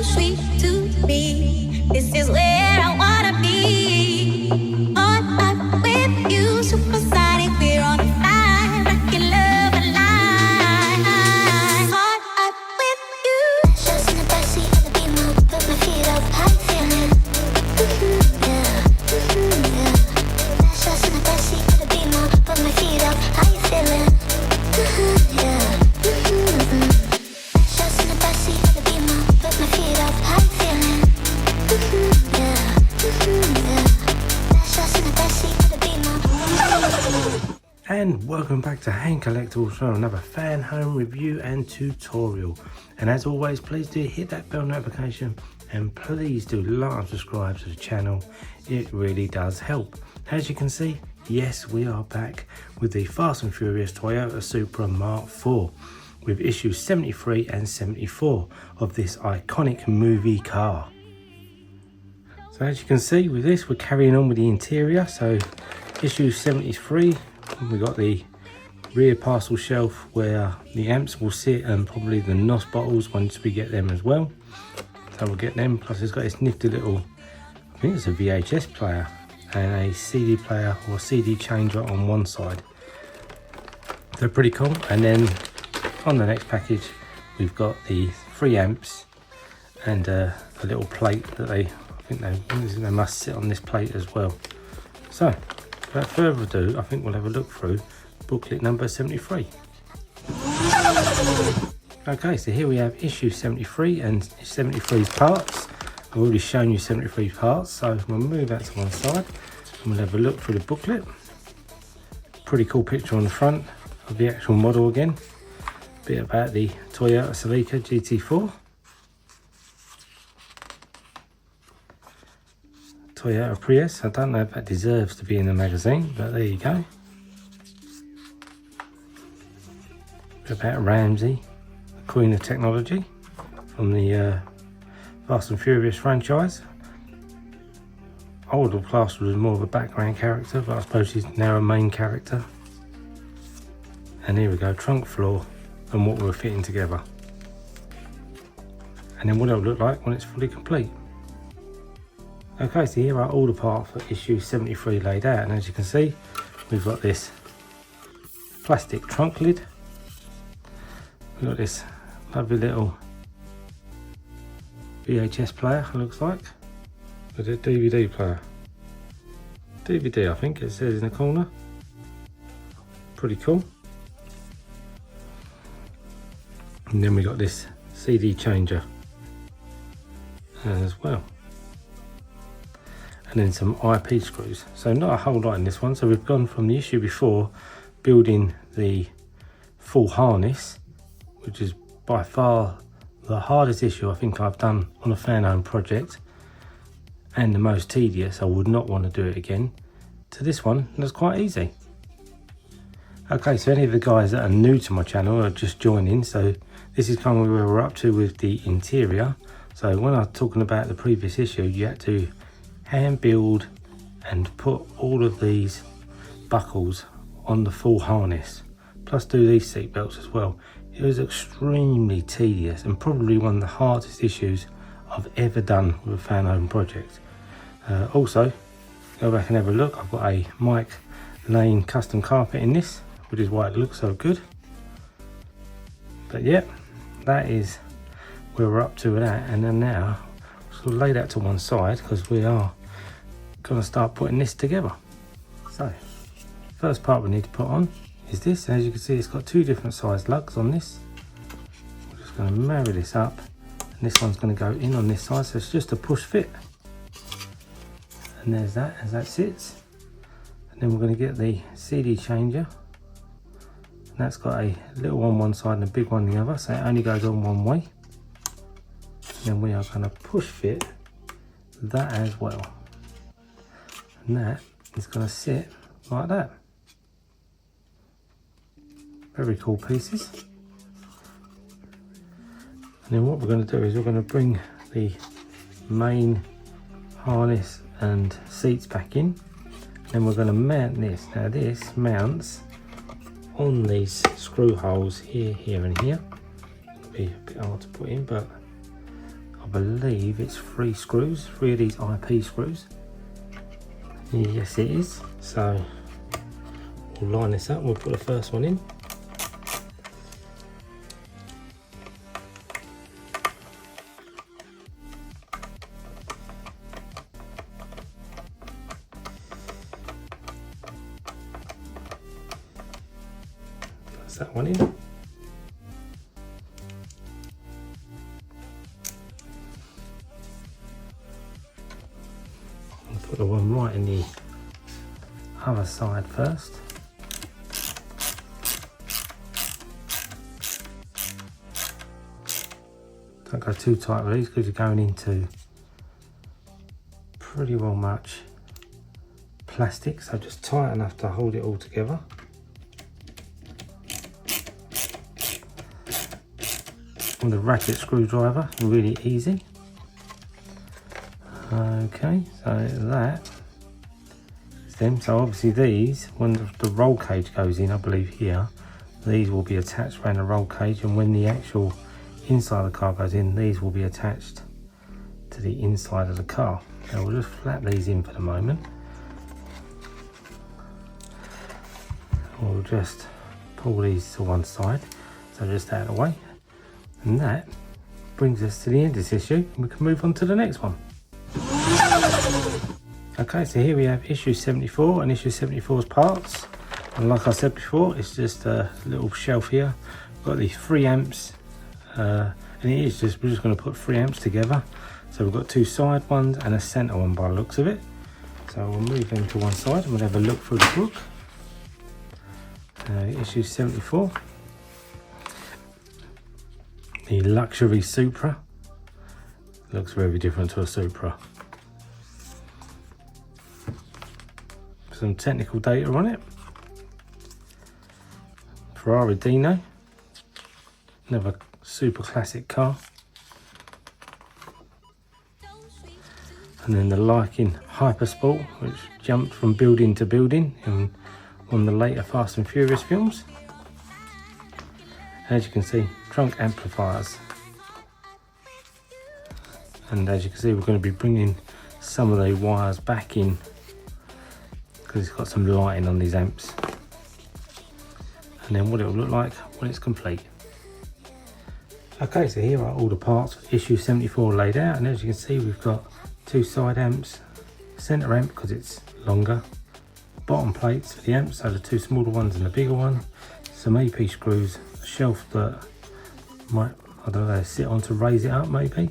sweet to me. This is where I wanna be. On up with you, supersonic. We're on fire, rockin' love alive. On up with you. Just in the backseat of the Beamer, put my feet up, how you feeling? Yeah, yeah. Just in the backseat of the Beamer, put my feet up, how you feeling? Yeah. Just in the backseat of the Beamer, put my feet up, how you feeling? Yeah, yeah. Just in the backseat of the Beamer. And welcome back to Collectibles for another Fanhome review and tutorial. And as always, please do hit that bell notification and please do like and subscribe to the channel. It really does help. As you can see, yes, we are back with the Fast and Furious Toyota Supra Mark IV with issues 73 and 74 of this iconic movie car. So as you can see with this, we're carrying on with the interior. So issue 73, we got the rear parcel shelf where the amps will sit and probably the NOS bottles once we get them as well. So we'll get them, plus it's got this nifty little, I think it's a VHS player and a CD player or CD changer on one side. They're pretty cool. And then on the next package we've got the 3 amps and a little plate that they must sit on this plate as well. So without further ado, I think we'll have a look through booklet number 73. Okay, so here we have issue 73 and 73's parts. I've already shown you 73 parts, so we'll move that to one side and we'll have a look through the booklet. Pretty cool picture on the front of the actual model again. Bit about the Toyota Celica GT4. Toyota Prius, I don't know if that deserves to be in the magazine, but there you go. Bit about Ramsey, Queen of Technology from the Fast and Furious franchise. I would have classed as more of a background character, but I suppose he's now a main character. And here we go, trunk floor and what we're fitting together. And then what it'll look like when it's fully complete. Okay, so here are all the parts for issue 73 laid out, and as you can see, we've got this plastic trunk lid. We've got this lovely little VHS player, it looks like, with a DVD player. DVD, I think it says in the corner. Pretty cool. And then we got this CD changer as well. And then some IP screws. So not a whole lot in this one. So we've gone from the issue before, building the full harness, which is by far the hardest issue I think I've done on a Fanhome project, and the most tedious. I would not want to do it again. To this one, that's quite easy. Okay, so any of the guys that are new to my channel are just joining, so this is kind of where we're up to with the interior. So when I was talking about the previous issue, you had to hand build and put all of these buckles on the full harness, plus do these seat belts as well. It was extremely tedious and probably one of the hardest issues I've ever done with a Fanhome project. Also, go back and have a look, I've got a Mike Lane custom carpet in this, which is why it looks so good. But yeah, that is where we're up to with that. And then now we'll lay that to one side because we are going to start putting this together. So first part we need to put on is this. As you can see, it's got 2 different size lugs on this. We're just going to marry this up, and this one's going to go in on this side, so it's just a push fit. And there's that as that sits. And then we're going to get the CD changer, and that's got a little one side and a big one the other, so it only goes on one way. And then we are going to push fit that as well, and that is going to sit like that. Very cool pieces. And then what we're going to do is we're going to bring the main harness and seats back in. Then we're going to mount this. Now this mounts on these screw holes here, here and here. It'll be a bit hard to put in, but I'll believe it's 3 screws, 3 of these IP screws. Yes it is. So we'll line this up, we'll put the first one in. That's that one in. Put the one right in the other side first. Don't go too tight with these because you're going into pretty well much plastic, so just tight enough to hold it all together. And the ratchet screwdriver, really easy. Okay, so that is them. So obviously these, when the roll cage goes in, I believe here, these will be attached around the roll cage, and when the actual inside of the car goes in, these will be attached to the inside of the car. So we'll just flap these in for the moment. We'll just pull these to one side, so just out of the way. And that brings us to the end of this issue, and we can move on to the next one. Okay, so here we have issue 74 and issue 74's parts, and like I said before, it's just a little shelf here. We've got these 3 amps, and we're just going to put 3 amps together. So we've got 2 side ones and a centre one by the looks of it. So we'll move them to one side and we'll have a look through the book. Issue 74, the luxury Supra. Looks very different to a Supra. Some technical data on it. Ferrari Dino, another super classic car. And then the Lykin Hypersport, which jumped from building to building in one of the later Fast and Furious films. As you can see, trunk amplifiers. And as you can see, we're going to be bringing some of the wires back in because it's got some lighting on these amps. And then what it will look like when it's complete. Okay, so here are all the parts for issue 74 laid out, and as you can see, we've got 2 side amps, centre amp because it's longer, bottom plates for the amps, so the 2 smaller ones and the bigger one, some AP screws, a shelf that might, I don't know, sit on to raise it up maybe,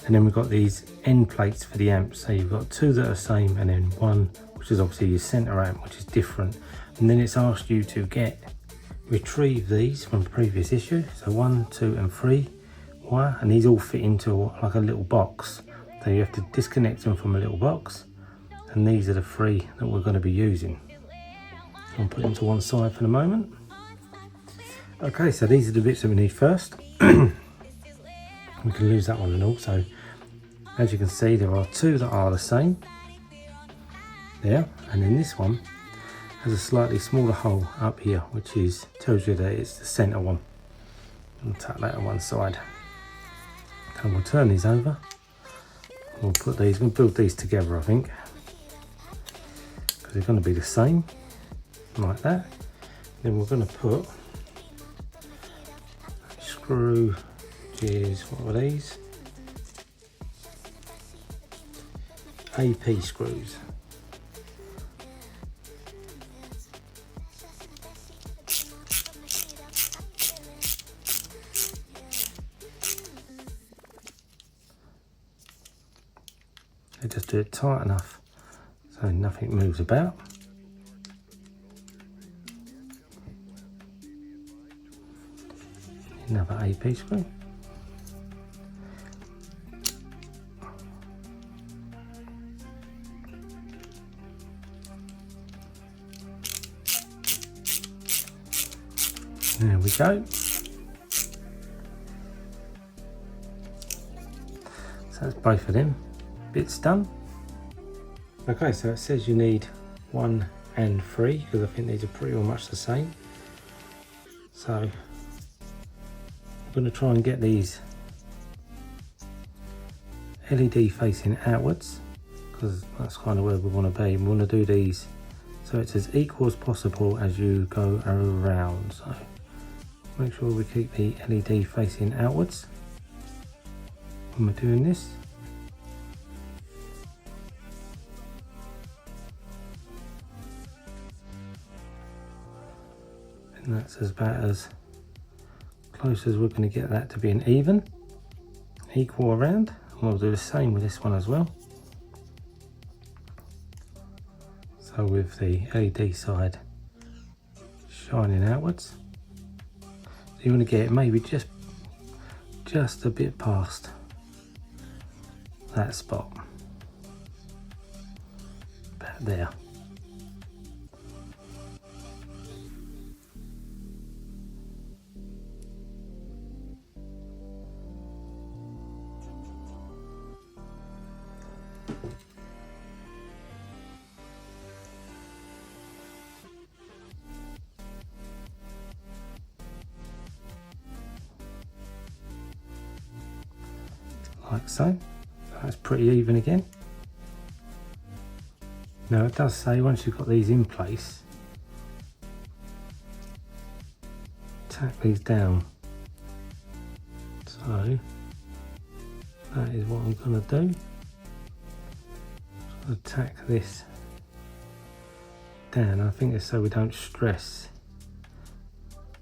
and then we've got these end plates for the amps. So you've got 2 that are the same, and then 1 which is obviously your centre amp, which is different. And then it's asked you to retrieve these from the previous issue, so 1, 2 and 3 wire, and these all fit into like a little box. So you have to disconnect them from a little box, and these are the 3 that we're going to be using. I'll put them to one side for the moment. Okay, so these are the bits that we need first. We can lose that one and all. So as you can see, there are 2 that are the same there, and then this one has a slightly smaller hole up here, which tells you that it's the centre one. I'll tuck that on one side, and we'll turn these over. We'll build these together, I think, because they're going to be the same, like that. Then we're going to put screw gears, what were these? AP screws. So just do it tight enough so nothing moves about. Another AP screw. There we go. So that's both of them bits done. Okay, so it says you need 1 and 3 because I think these are pretty much the same. So I'm going to try and get these LED facing outwards, because that's kind of where we want to be. We want to do these so it's as equal as possible as you go around. So make sure we keep the LED facing outwards when we're doing this. And that's about as close as we're going to get that to being even, equal around. And we'll do the same with this one as well. So with the LED side shining outwards, so you want to get it maybe just a bit past that spot, about there. Like so. That's pretty even again. Now it does say once you've got these in place, tack these down. So that is what I'm going to do. So tack this down. I think it's so we don't stress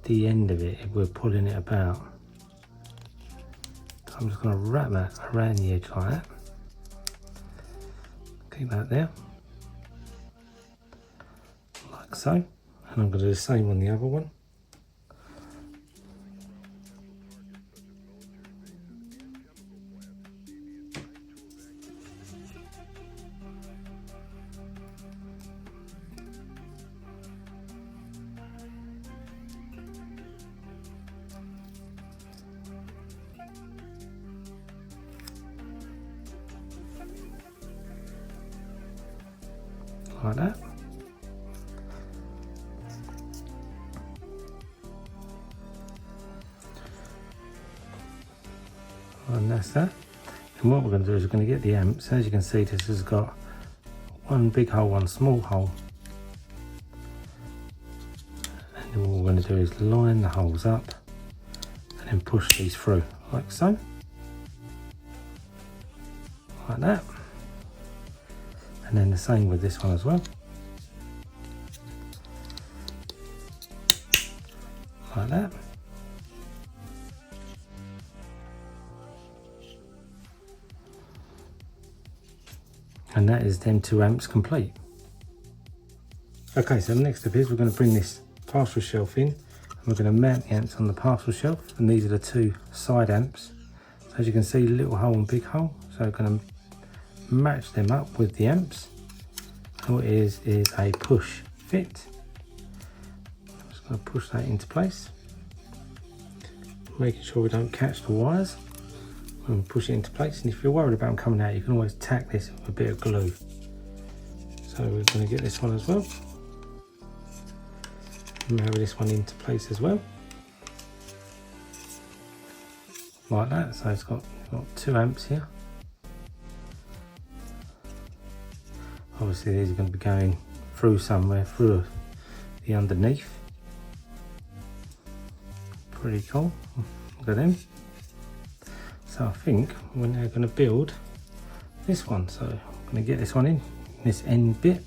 the end of it if we're pulling it about. So I'm just going to wrap that around the edge like that. Keep that there, like so. And I'm going to do the same on the other one. Like that. And that's that. And what we're going to do is we're going to get the amps. As you can see, this has got one big hole, one small hole. And then what we're going to do is line the holes up and then push these through, like so. Like that. And then the same with this one as well. Like that. And that is them 2 amps complete. Okay, so the next step is we're going to bring this parcel shelf in and we're going to mount the amps on the parcel shelf, and these are the 2 side amps. So as you can see, little hole and big hole. So we're going to match them up with the amps. And what it is a push fit. I'm just going to push that into place, making sure we don't catch the wires when we push it into place. And if you're worried about them coming out, you can always tack this with a bit of glue. So we're going to get this one as well, marry this one into place as well, like that. So it's got 2 amps here. Obviously these are going to be going through somewhere, through the underneath. Pretty cool. Look at them. So I think we're now going to build this one. So I'm going to get this one in, this end bit,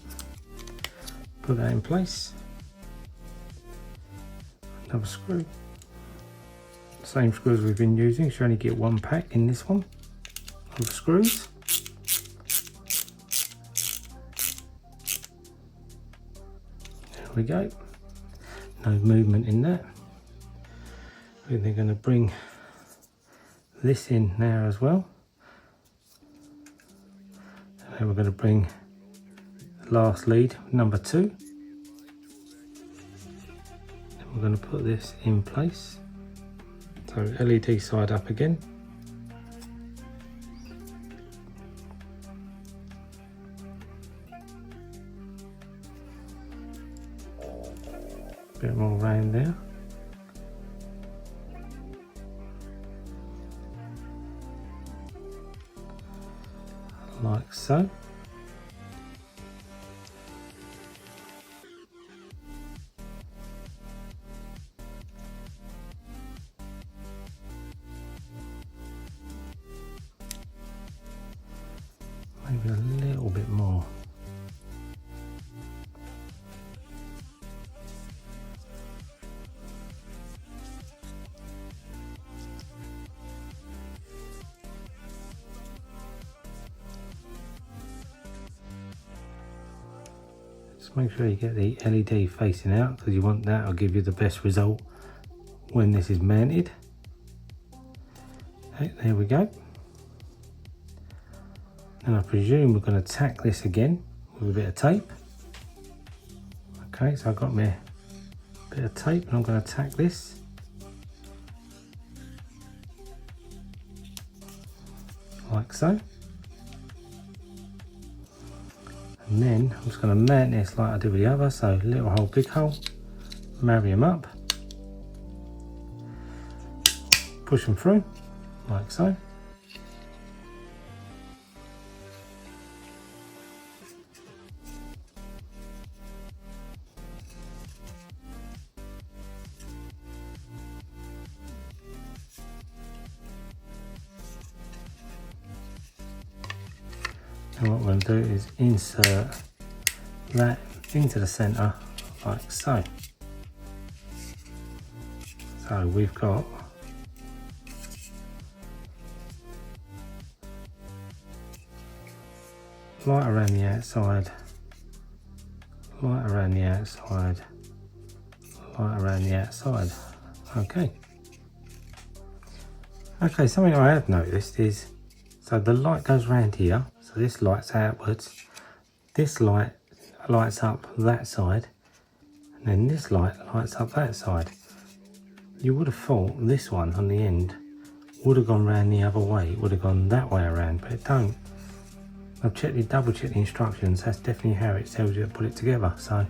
put that in place. Another screw. Same screws we've been using, should only get 1 pack in this one of screws. There we go. No movement in that. We're going to bring this in now as well. And then we're going to bring the last lead, number 2. And we're going to put this in place. So LED side up again. Bit more round there. like so. Maybe a little bit more. Just make sure you get the LED facing out, because you want that, will give you the best result when this is mounted. Okay, there we go. And I presume we're going to tack this again with a bit of tape. Okay, so I've got my bit of tape and I'm going to tack this. Like so. And then I'm just going to mount this like I did with the other, so little hole, big hole, marry them up, push them through, like so. And what we're going to do is insert that into the centre like so. So we've got light around the outside, light around the outside, light around the outside. Okay. Okay, something I have noticed is, so the light goes round here, so this light's outwards, this light lights up that side, and then this light lights up that side. You would have thought this one on the end would have gone round the other way, it would have gone that way around, but it don't. I've double checked the instructions, that's definitely how it tells you to put it together, so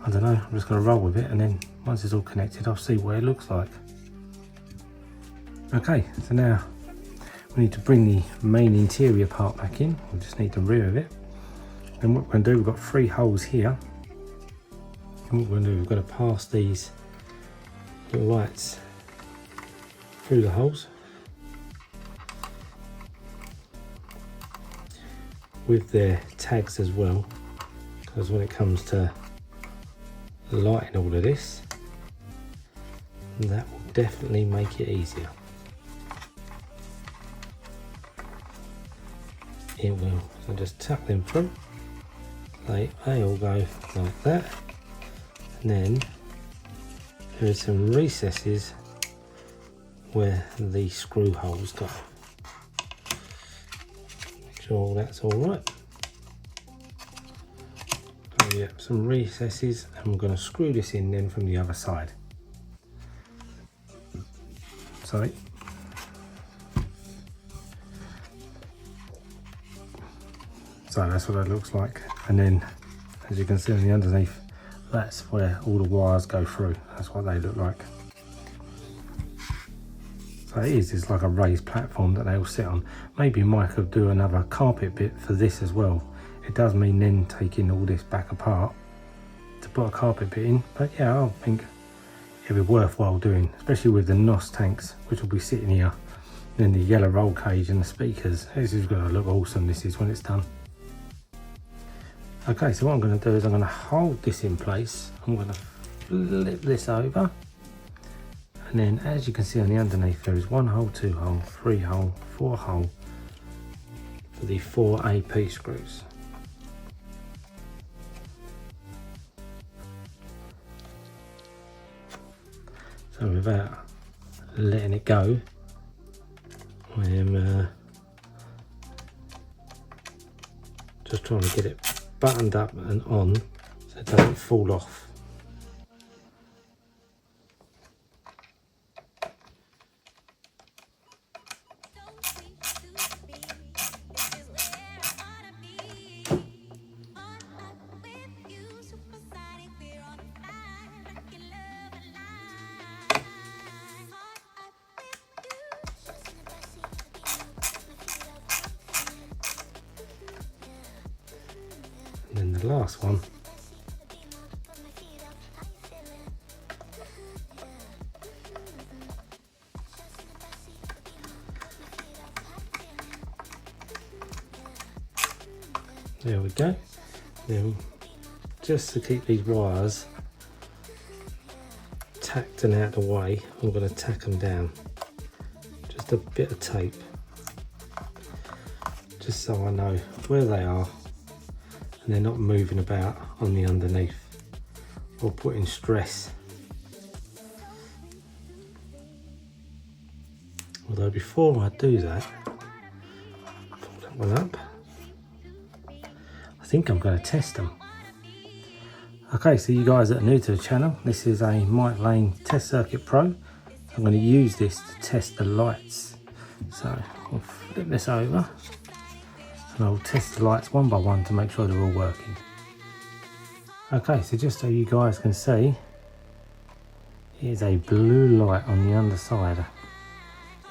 I don't know, I'm just going to roll with it, and then once it's all connected I'll see what it looks like. Okay, so now we need to bring the main interior part back in. We just need the rear of it. And what we're going to do, we've got 3 holes here. And what we're going to do, we're going to pass these little lights through the holes with their tags as well, because when it comes to lighting all of this, that will definitely make it easier. It will. So just tuck them through. They all go like that. And then there are some recesses where the screw holes go. Make sure that's all right. So yeah, some recesses, and we're going to screw this in then from the other side. Sorry. So that's what it looks like, and then as you can see on the underneath, that's where all the wires go through. That's what they look like. So it's like a raised platform that they all sit on. Maybe Mike could do another carpet bit for this as well. It does mean then taking all this back apart to put a carpet bit in, but yeah, I think it'd be worthwhile doing, especially with the NOS tanks, which will be sitting here, then the yellow roll cage and the speakers. This is going to look awesome, this is, when it's done. Okay, so what I'm going to do is I'm going to hold this in place. I'm going to flip this over, and then as you can see on the underneath, there is 1 hole, 2 hole, 3 hole, 4 hole for the 4 AP screws. So without letting it go, I am just trying to get it buttoned up and on so it doesn't fall off. And then the last one, there we go. Then just to keep these wires tacked and out of the way, I'm going to tack them down. Just a bit of tape, just so I know where they are and they're not moving about on the underneath or putting stress. Although before I do that, pull that one up, I think I'm going to test them. Okay, so you guys that are new to the channel, this is a Mike Lane Test Circuit Pro. I'm going to use this to test the lights. So I'll flip this over and I'll test the lights one by one to make sure they're all working. Okay, so just so you guys can see, here's a blue light on the underside.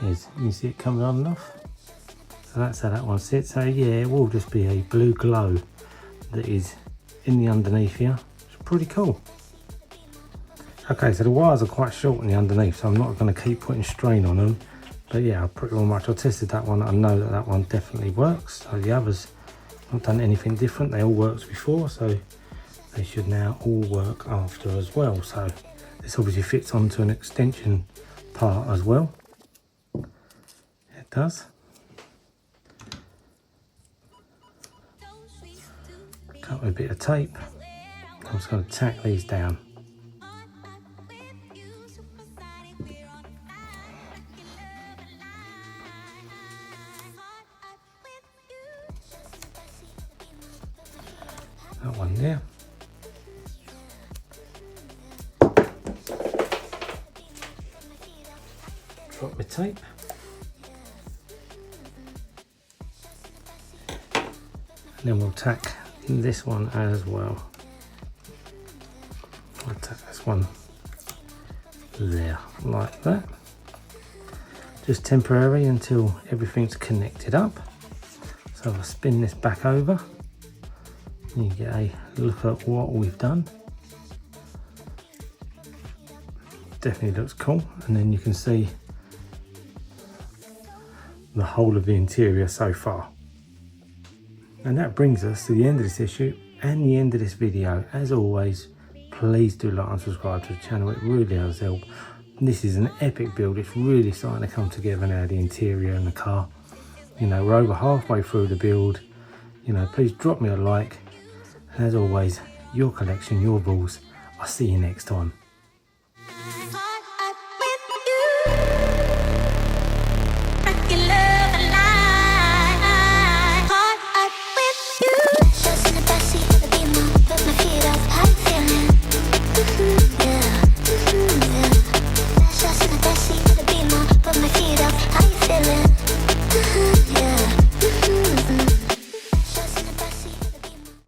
You see it coming on and off? So that's how that one sits. So yeah, it will just be a blue glow that is in the underneath here. Pretty cool. Okay, so the wires are quite short in the underneath, so I'm not going to keep putting strain on them. But yeah, pretty much I tested that one. I know that that one definitely works. So the others, I've not done anything different. They all worked before, so they should now all work after as well. So this obviously fits onto an extension part as well. It does. Cut with a bit of tape. I'm just going to tack these down. That one there. Drop my tape. And then we'll tack this one as well. I'll tack this one there, like that. Just temporary until everything's connected up. So I'll spin this back over. You get a look at what we've done. Definitely looks cool. And then you can see the whole of the interior so far. And that brings us to the end of this issue and the end of this video. As always, please do like and subscribe to the channel, it really does help. This is an epic build, it's really starting to come together now, the interior and the car. You know, we're over halfway through the build. You know, please drop me a like. And as always, your collection, your rules. I'll see you next time.